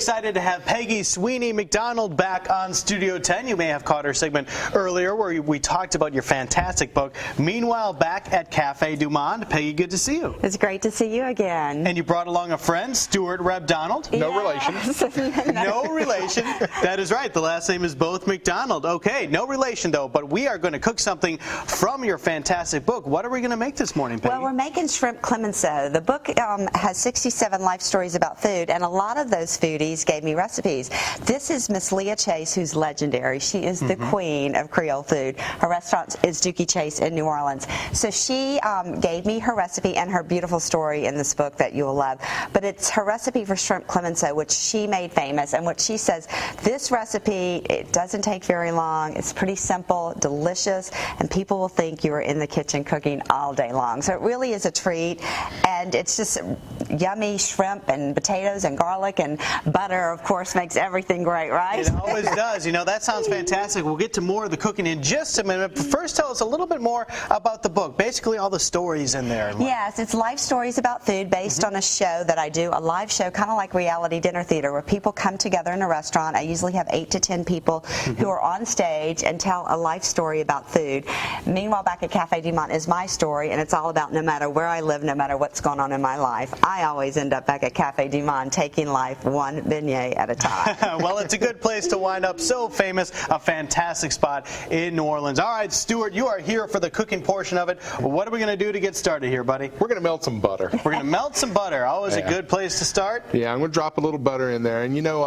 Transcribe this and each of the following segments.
excited to have Peggy Sweeney McDonald back on Studio 10. You may have caught her segment earlier where we talked about your fantastic book, Meanwhile Back at Cafe Du Monde. Peggy, good to see you. It's great to see you again. And you brought along a friend, Stuart Reb Donald. No relation. No relation. That is right. The last name is both McDonald. Okay, no relation though, but we are going to cook something from your fantastic book. What are we going to make this morning, Peggy? Well, we're making shrimp Clemenceau. The book has 67 life stories about food, and a lot of those foodies gave me recipes. This is Miss Leah Chase, who's legendary. She is the queen of Creole food. Her restaurant is Dookie Chase in New Orleans. So she gave me her recipe and her beautiful story in this book that you'll love. But it's her recipe for shrimp Clemenceau, which she made famous, and what she says, this recipe, it doesn't take very long. It's pretty simple, delicious, and people will think you are in the kitchen cooking all day long. So it really is a treat, and it's just yummy shrimp and potatoes and garlic, and butter, of course, makes everything great, right? It always does. You know, that sounds fantastic. We'll get to more of the cooking in just a minute. But first, tell us a little bit more about the book. Basically, all the stories in there. Yes, it's life stories about food based on a show that I do, a live show, kind of like reality dinner theater, where people come together in a restaurant. I usually have 8 to 10 people who are on stage and tell a life story about food. Meanwhile, Back at Cafe Du Monde is my story, and it's all about no matter where I live, no matter what's going on in my life, I always end up back at Cafe Du Monde taking life one beignet at a time. Well, it's a good place to wind up. So famous, a fantastic spot in New Orleans. All right, Stuart, you are here for the cooking portion of it. What are we going to do to get started here, buddy? We're going to melt some butter. We're going to melt some butter. Always a good place to start. Yeah, I'm going to drop a little butter in there. And you know,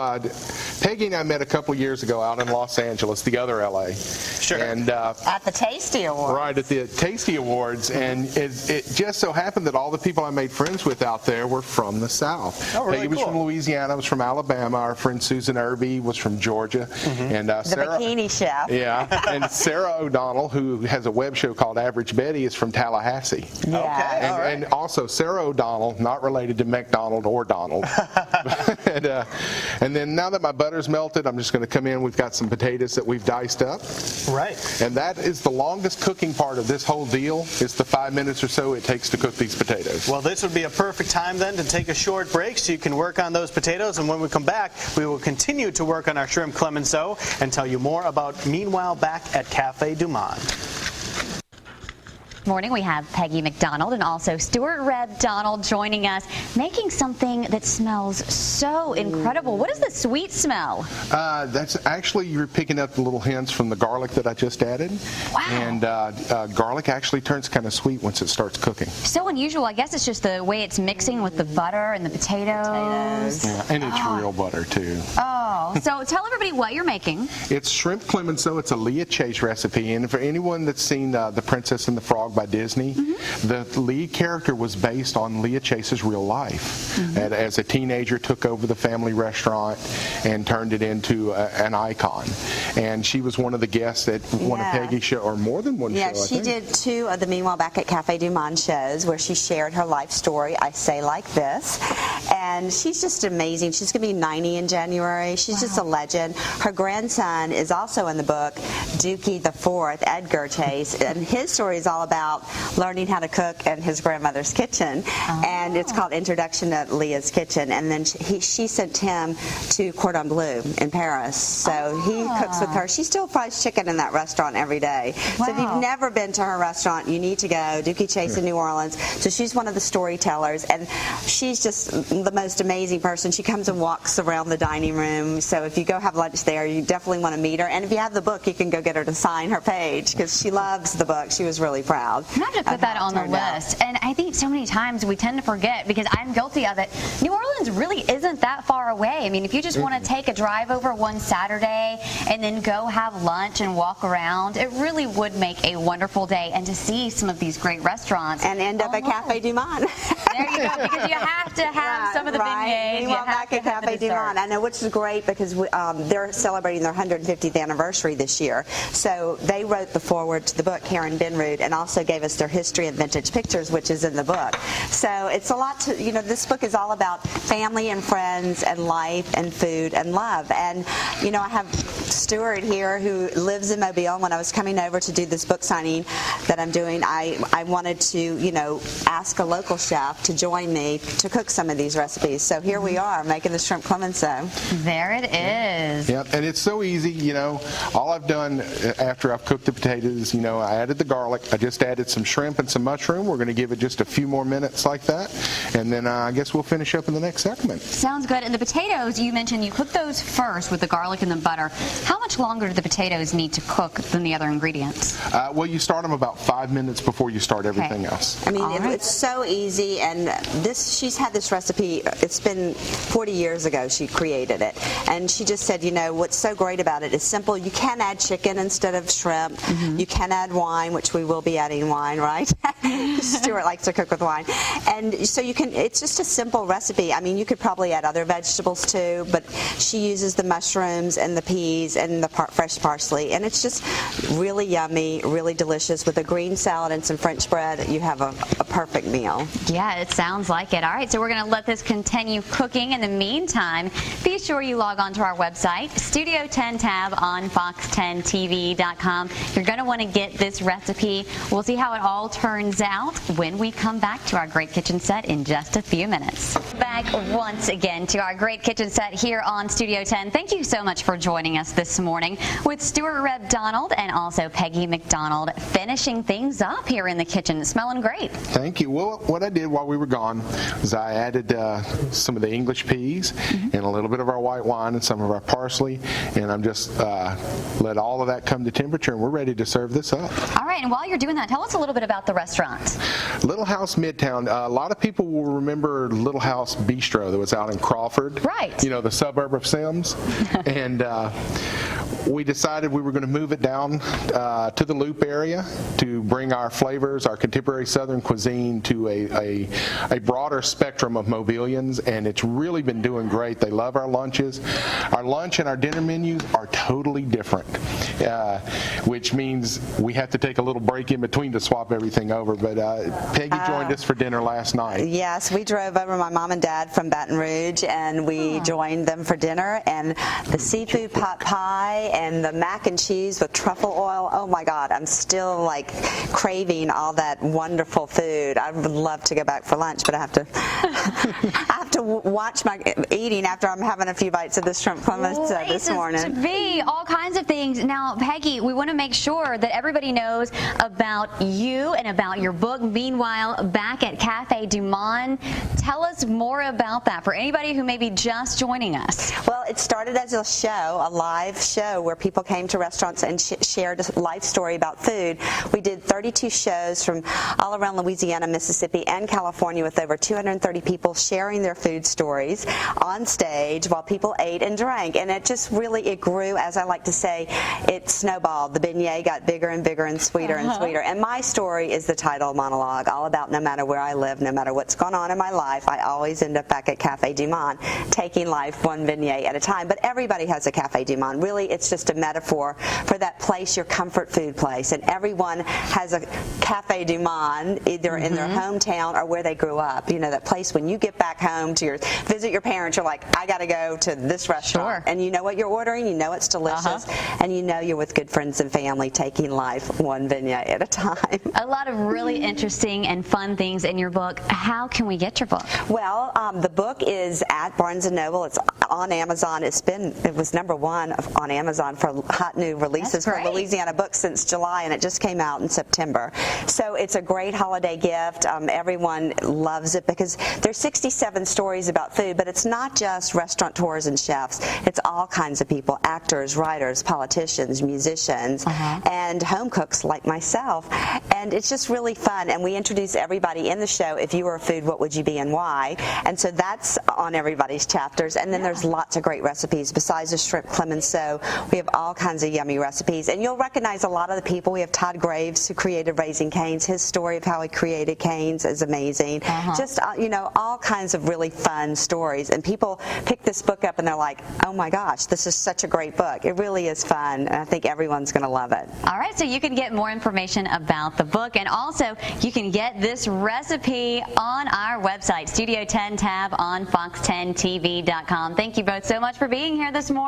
Peggy and I met a couple years ago out in Los Angeles, the other LA. Sure. And at the Tasty Awards. Right, at the Tasty Awards. And it just so happened that all the people I made friends with out there were from the South. Oh, really Peggy was from Louisiana, was from Alabama. Our friend Susan Irby was from Georgia. And the Sarah, bikini chef. Yeah, and Sarah O'Donnell, who has a web show called Average Betty, is from Tallahassee. Yeah. Okay, all right. And also Sarah O'Donnell, not related to McDonald or Donald. And then now that my butter's melted, I'm just going to come in. We've got some potatoes that we've diced up. Right. And that is the longest cooking part of this whole deal, is the 5 minutes or so it takes to cook these potatoes. Well, this would be a perfect time then to take a short break so you can work on those potatoes. And when we come back, we will continue to work on our shrimp Clemenceau and tell you more about Meanwhile Back at Cafe Du Monde. Morning, we have Peggy McDonald and also Stuart Reb Donald joining us, making something that smells so incredible. What is the sweet smell? That's actually, you're picking up the little hints from the garlic that I just added. Wow. And garlic actually turns kind of sweet once it starts cooking. So unusual. I guess it's just the way it's mixing with the butter and the potatoes. Yeah, and it's real butter too. Oh, so tell everybody what you're making. It's shrimp Clemenceau. It's a Leah Chase recipe. And for anyone that's seen The Princess and the Frog by Disney, the lead character was based on Leah Chase's real life. And as a teenager, took over the family restaurant and turned it into an icon. And she was one of the guests at one of Peggy's show, or more than one show, I she think. did 2 of the Meanwhile Back at Cafe Du Monde shows where she shared her life story, I Say Like This. And she's just amazing. She's going to be 90 in January. She's just a legend. Her grandson is also in the book, Dookie the Fourth, Edgar Chase, and his story is all about learning how to cook in his grandmother's kitchen. And it's called Introduction to Leah's Kitchen. And then she sent him to Cordon Bleu in Paris. So he cooks with her. She still fries chicken in that restaurant every day. So if you've never been to her restaurant, you need to go. Dookie Chase in New Orleans. So she's one of the storytellers, and she's just the most amazing person. She comes and walks around the dining room. So if you go have lunch there, you definitely want to meet her. And if you have the book, you can go get her to sign her page, because she loves the book. She was really proud. I'm going to have to put that on the list. And I think so many times we tend to forget, because I'm guilty of it. New Orleans really isn't that far away. I mean, if you just want to take a drive over one Saturday and then go have lunch and walk around, it really would make a wonderful day. And to see some of these great restaurants. And end up at Cafe Du Monde. There you go, because you have to have some of the beignets. Meanwhile Back at Cafe Du Monde. I know, which is great, because they're celebrating their 150th anniversary this year. So they wrote the foreword to the book, Karen Benrud, and also gave us their history and vintage pictures, which is in the book. So it's a lot to, this book is all about family and friends and life and food and love. And, I have Stuart here, who lives in Mobile. When I was coming over to do this book signing that I'm doing, I wanted to, ask a local chef to join me to cook some of these recipes. So here we are making the shrimp Clemenceau. There it is. Yep, and it's so easy. All I've done after I've cooked the potatoes, I added the garlic. I just added some shrimp and some mushroom. We're going to give it just a few more minutes like that, and then I guess we'll finish up in the next segment. Sounds good. And the potatoes, you mentioned you cook those first with the garlic and the butter. How much longer do the potatoes need to cook than the other ingredients? Well, you start them about 5 minutes before you start everything else. I mean, it's so easy, and she's had this recipe, it's been 40 years ago she created it, and she just said, what's so great about it is simple. You can add chicken instead of shrimp. You can add wine, which we will be adding wine, right? Stuart likes to cook with wine. And so it's just a simple recipe. I mean, you could probably add other vegetables too, but she uses the mushrooms and the peas and the fresh parsley, and it's just really yummy, really delicious. With a green salad and some French bread, you have a perfect meal. Yeah, it sounds like it. All right, so we're going to let this continue cooking. In the meantime, be sure you log on to our website, Studio 10 tab on fox10tv.com. You're going to want to get this recipe. We'll see how it all turns out when we come back to our Great Kitchen set in just a few minutes. Back once again to our Great Kitchen set here on Studio 10. Thank you so much for joining us this morning with Stuart Reb Donald and also Peggy McDonald finishing things up here in the kitchen. It's smelling great. Thank you. Well, what I did while we were gone was I added some of the English peas and a little bit of our white wine and some of our parsley, and I'm just let all of that come to temperature, and we're ready to serve this up. All right, and while you're doing that, tell us a little bit about the restaurant. Little House Midtown. A lot of people will remember Little House Bistro that was out in Crawford. Right. The suburb of Sims. And we decided we were going to move it down to the Loop area to bring our flavors, our contemporary Southern cuisine to a broader spectrum of Mobilians, and it's really been doing great. They love our lunches. Our lunch and our dinner menus are totally different, which means we have to take a little break in between to swap everything over. But Peggy joined us for dinner last night. Yes, we drove over, my mom and dad from Baton Rouge, and we joined them for dinner, and the seafood pot pie and the mac and cheese with truffle oil. Oh my God, I'm still craving all that wonderful food. I would love to go back for lunch, but I have to watch my eating after I'm having a few bites of the shrimp Clemenceau this morning. To be all kinds of things. Now, Peggy, we want to make sure that everybody knows about you and about your book, Meanwhile Back at Cafe Du Monde. Tell us more about that for anybody who may be just joining us. Well, it started as a live show where people came to restaurants and shared a life story about food. We did 32 shows from all around Louisiana, Mississippi, and California with over 230 people sharing their food stories on stage while people ate and drank. And it just it grew, as I like to say, it snowballed. The beignet got bigger and bigger and sweeter and sweeter. And my story is the title monologue, all about no matter where I live, no matter what's going on in my life, I always end up back at Cafe Du Monde, taking life one beignet at a time. But everybody has a Cafe Du Monde. Really, it's just a metaphor for that place, your comfort food place. And everyone has a Cafe Du Monde, either in their hometown or where they grew up. That place when you get back home to visit your parents, you're like, I got to go to this restaurant. And you know what you're ordering, you know it's delicious, and you know you're with good friends and family taking life one beignet at a time. A lot of really interesting and fun things in your book. How can we get your book? Well, the book is at Barnes & Noble. It's on Amazon. It was #1 on Amazon for hot new releases for Louisiana Books since July, and it just came out in September. So it's a great holiday gift. Everyone loves it because there's 67 stories about food, but it's not just restaurateurs and chefs. It's all kinds of people, actors, writers, politicians, musicians, and home cooks like myself. And it's just really fun. And we introduce everybody in the show. If you were a food, what would you be and why? And so that's on everybody's chapters. And then there's lots of great recipes. Besides the shrimp Clemenceau, we have all kinds of yummy recipes. And you'll recognize a lot of the people. We have Todd Graves, who created Raising Cane's. His story of how he created Cane's is amazing. Just, all kinds of really fun stories. And people pick this book up and they're like, oh my gosh, this is such a great book. It really is fun. And I think everyone's going to love it. All right, so you can get more information about the book, and also you can get this recipe on our website, Studio 10 tab on fox10tv.com. Thank you both so much for being here this morning.